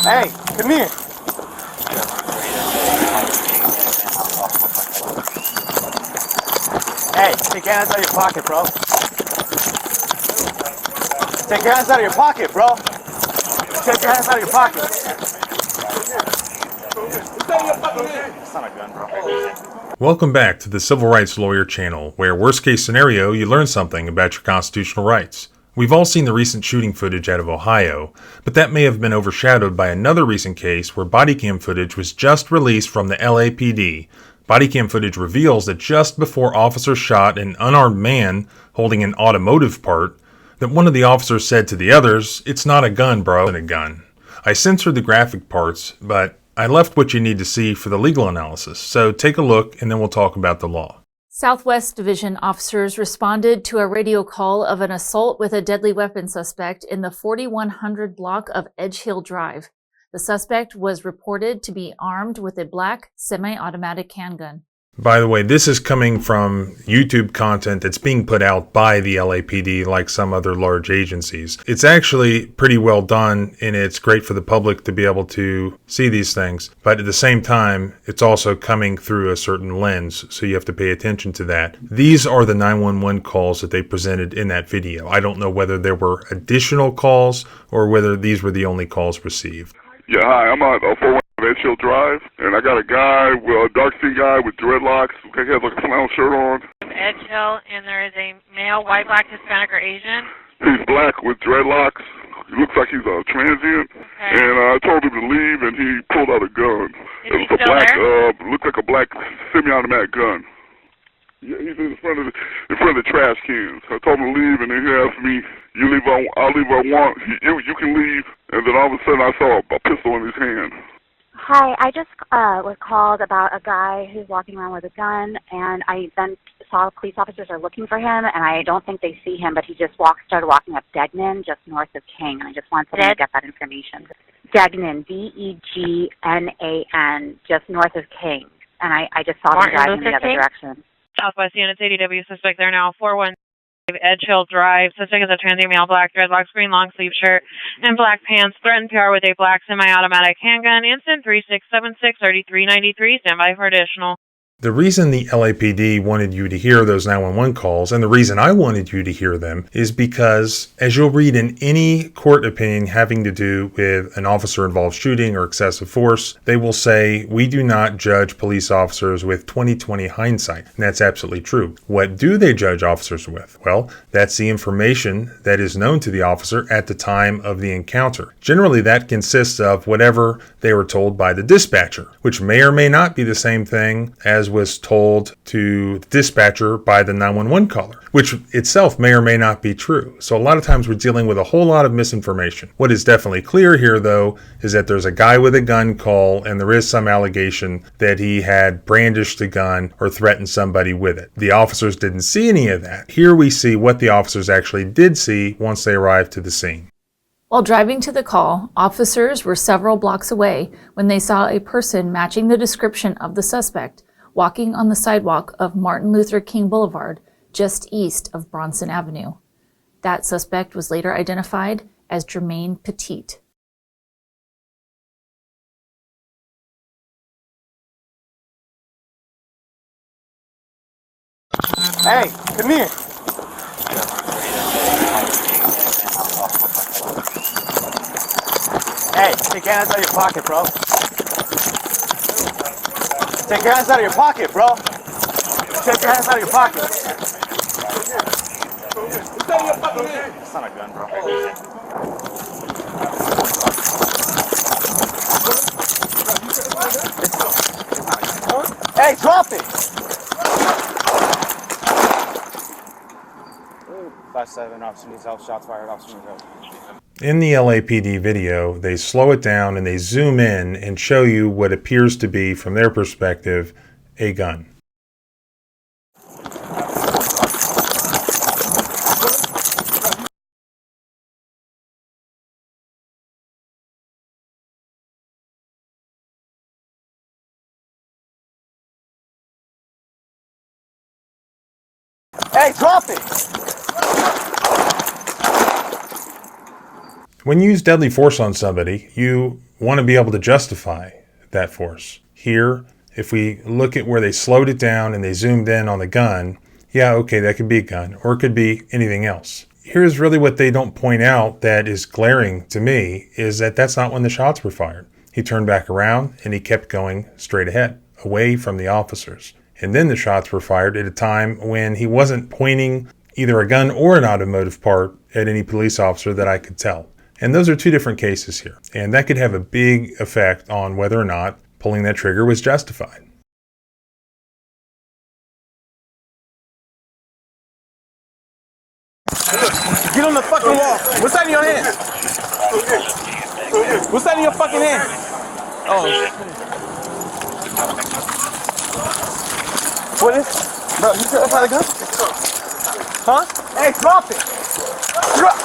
Hey, come here. Hey, take your hands out of your pocket, bro. Take your hands out of your pocket, bro. Take your hands out of your pocket. It's not a gun, bro. Welcome back to the Civil Rights Lawyer channel, where worst case scenario, you learn something about your constitutional rights. We've all seen the recent shooting footage out of Ohio, but that may have been overshadowed by another recent case where body cam footage was just released from the LAPD. Body cam footage reveals that just before officers shot an unarmed man holding an automotive part, that one of the officers said to the others, "It's not a gun, bro, it's a gun." I censored the graphic parts, but I left what you need to see for the legal analysis, so take a look and then we'll talk about the law. Southwest Division officers responded to a radio call of an assault with a deadly weapon suspect in the 4100 block of Edge Hill Drive. The suspect was reported to be armed with a black semi-automatic handgun. By the way, this is coming from YouTube content that's being put out by the LAPD like some other large agencies. It's actually pretty well done, and it's great for the public to be able to see these things. But at the same time, it's also coming through a certain lens, so you have to pay attention to that. These are the 911 calls that they presented in that video. I don't know whether there were additional calls or whether these were the only calls received. Yeah, hi, I'm at 415 Edge Hill Drive, and I got a guy, a dark-skinned guy with dreadlocks. He has like a flannel shirt on. Edge Hill, and there is a male, white, black, Hispanic, or Asian. He's black with dreadlocks. He looks like he's a transient. Okay. And I told him to leave, and he pulled out a gun. Is he It was a still black, there? looked like a black semi-automatic gun. Yeah, he's in front of the trash cans. I told him to leave, and then he asked me, "You leave, I'll leave what I want. You can leave." And then all of a sudden, I saw a pistol in his hand. Hi, I just was called about a guy who's walking around with a gun, and I then saw police officers are looking for him, and I don't think they see him, but he just started walking up Degnan, just north of King, and I just wanted someone to get that information. Degnan, Degnan, just north of King, and I just saw him driving in the other direction. Southwest Units ADW suspect there now, 415 Edge Hill Drive. Suspect is a transient male, black dreadlocks, green long sleeve shirt, and black pants. Threatened PR with a black semi-automatic handgun. Instant 3676-3393. Stand by for additional. The reason the LAPD wanted you to hear those 911 calls, and the reason I wanted you to hear them, is because, as you'll read in any court opinion having to do with an officer-involved shooting or excessive force, they will say, we do not judge police officers with 20/20 hindsight. And that's absolutely true. What do they judge officers with? Well, that's the information that is known to the officer at the time of the encounter. Generally, that consists of whatever they were told by the dispatcher, which may or may not be the same thing as was told to the dispatcher by the 911 caller, which itself may or may not be true. So a lot of times we're dealing with a whole lot of misinformation. What is definitely clear here, though, is that there's a guy with a gun call, and there is some allegation that he had brandished a gun or threatened somebody with it. The officers didn't see any of that. Here we see what the officers actually did see once they arrived to the scene. While driving to the call, officers were several blocks away when they saw a person matching the description of the suspect walking on the sidewalk of Martin Luther King Boulevard, just east of Bronson Avenue. That suspect was later identified as Jermaine Petit. Hey, come here. Hey, take your hands out of your pocket, bro. Take your hands out of your pocket, bro. Take your hands out of your pocket. It's not a gun, bro. Hey, drop it! 5-7, officer needs help, shots fired, officer needs help. In the LAPD video, they slow it down and they zoom in and show you what appears to be, from their perspective, a gun. Hey, drop it! When you use deadly force on somebody, you want to be able to justify that force. Here, if we look at where they slowed it down and they zoomed in on the gun, yeah, okay, that could be a gun, or it could be anything else. Here's really what they don't point out that is glaring to me, is that that's not when the shots were fired. He turned back around and he kept going straight ahead, away from the officers. And then the shots were fired at a time when he wasn't pointing either a gun or an automotive part at any police officer that I could tell. And those are two different cases here. And that could have a big effect on whether or not pulling that trigger was justified. Get on the fucking wall. What's that in your hand? What's that in your fucking hand? Oh. What is? Bro, you trying to find a gun? Huh? Hey, drop it. Drop.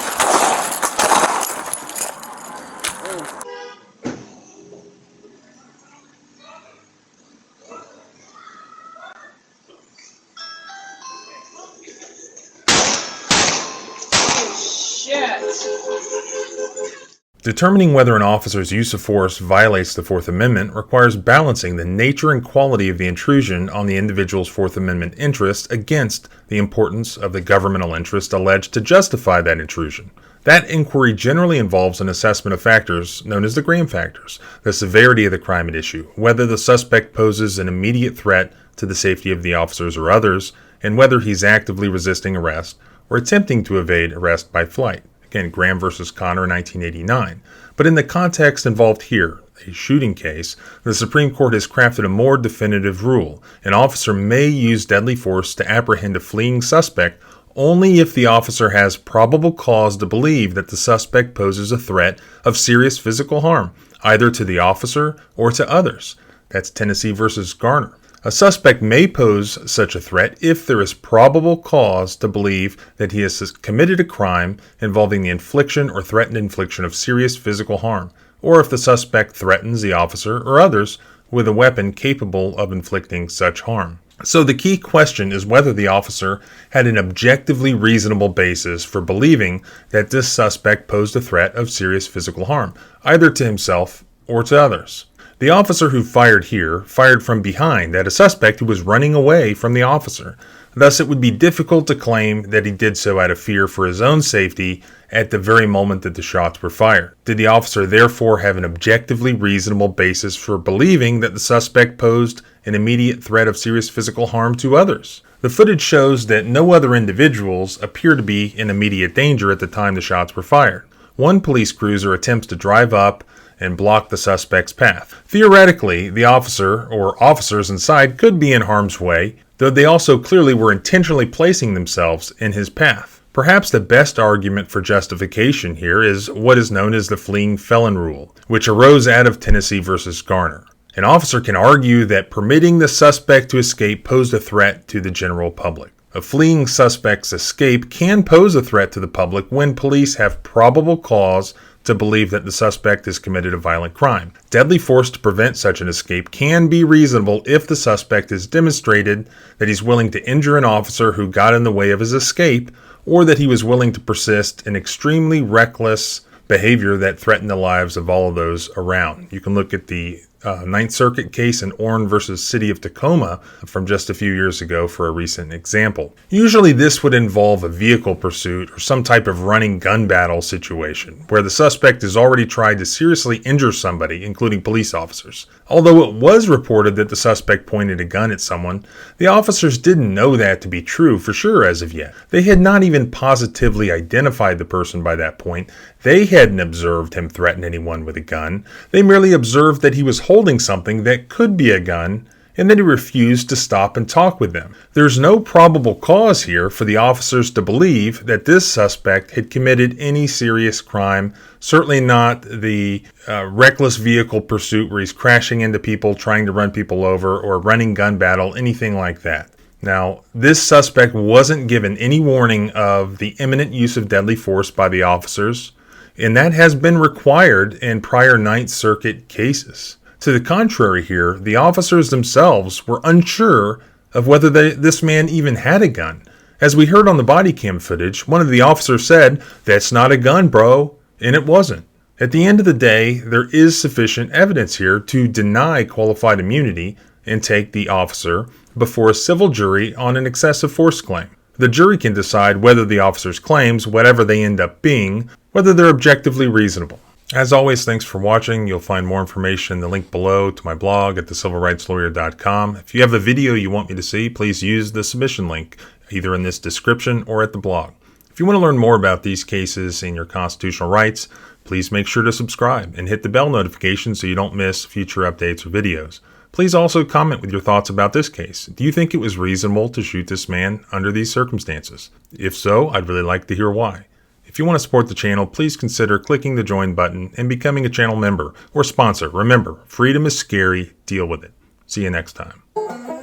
Determining whether an officer's use of force violates the Fourth Amendment requires balancing the nature and quality of the intrusion on the individual's Fourth Amendment interest against the importance of the governmental interest alleged to justify that intrusion. That inquiry generally involves an assessment of factors known as the Graham factors: the severity of the crime at issue, whether the suspect poses an immediate threat to the safety of the officers or others, and whether he's actively resisting arrest or attempting to evade arrest by flight. Again, Graham versus Connor, 1989. But in the context involved here, a shooting case, the Supreme Court has crafted a more definitive rule. An officer may use deadly force to apprehend a fleeing suspect only if the officer has probable cause to believe that the suspect poses a threat of serious physical harm, either to the officer or to others. That's Tennessee versus Garner. A suspect may pose such a threat if there is probable cause to believe that he has committed a crime involving the infliction or threatened infliction of serious physical harm, or if the suspect threatens the officer or others with a weapon capable of inflicting such harm. So the key question is whether the officer had an objectively reasonable basis for believing that this suspect posed a threat of serious physical harm, either to himself or to others. The officer who fired here fired from behind at a suspect who was running away from the officer. Thus, it would be difficult to claim that he did so out of fear for his own safety at the very moment that the shots were fired. Did the officer therefore have an objectively reasonable basis for believing that the suspect posed an immediate threat of serious physical harm to others? The footage shows that no other individuals appear to be in immediate danger at the time the shots were fired. One police cruiser attempts to drive up and block the suspect's path. Theoretically, the officer or officers inside could be in harm's way, though they also clearly were intentionally placing themselves in his path. Perhaps the best argument for justification here is what is known as the fleeing felon rule, which arose out of Tennessee versus Garner. An officer can argue that permitting the suspect to escape posed a threat to the general public. A fleeing suspect's escape can pose a threat to the public when police have probable cause to believe that the suspect has committed a violent crime. Deadly force to prevent such an escape can be reasonable if the suspect has demonstrated that he's willing to injure an officer who got in the way of his escape, or that he was willing to persist in extremely reckless behavior that threatened the lives of all of those around. You can look at the Ninth Circuit case in Orrin versus City of Tacoma from just a few years ago for a recent example. Usually this would involve a vehicle pursuit or some type of running gun battle situation where the suspect has already tried to seriously injure somebody, including police officers. Although it was reported that the suspect pointed a gun at someone, the officers didn't know that to be true for sure as of yet. They had not even positively identified the person by that point. They hadn't observed him threaten anyone with a gun. They merely observed that he was holding something that could be a gun, and that he refused to stop and talk with them. There's no probable cause here for the officers to believe that this suspect had committed any serious crime, certainly not the reckless vehicle pursuit where he's crashing into people, trying to run people over, or running gun battle, anything like that. Now, this suspect wasn't given any warning of the imminent use of deadly force by the officers, and that has been required in prior Ninth Circuit cases. To the contrary here, the officers themselves were unsure of whether this man even had a gun. As we heard on the body cam footage, one of the officers said, "That's not a gun, bro," and it wasn't. At the end of the day, there is sufficient evidence here to deny qualified immunity and take the officer before a civil jury on an excessive force claim. The jury can decide whether the officer's claims, whatever they end up being, whether they're objectively reasonable. As always, thanks for watching. You'll find more information in the link below to my blog at thecivilrightslawyer.com. If you have a video you want me to see, please use the submission link either in this description or at the blog. If you want to learn more about these cases and your constitutional rights, please make sure to subscribe and hit the bell notification so you don't miss future updates or videos. Please also comment with your thoughts about this case. Do you think it was reasonable to shoot this man under these circumstances? If so, I'd really like to hear why. If you want to support the channel, please consider clicking the join button and becoming a channel member or sponsor. Remember, freedom is scary. Deal with it. See you next time.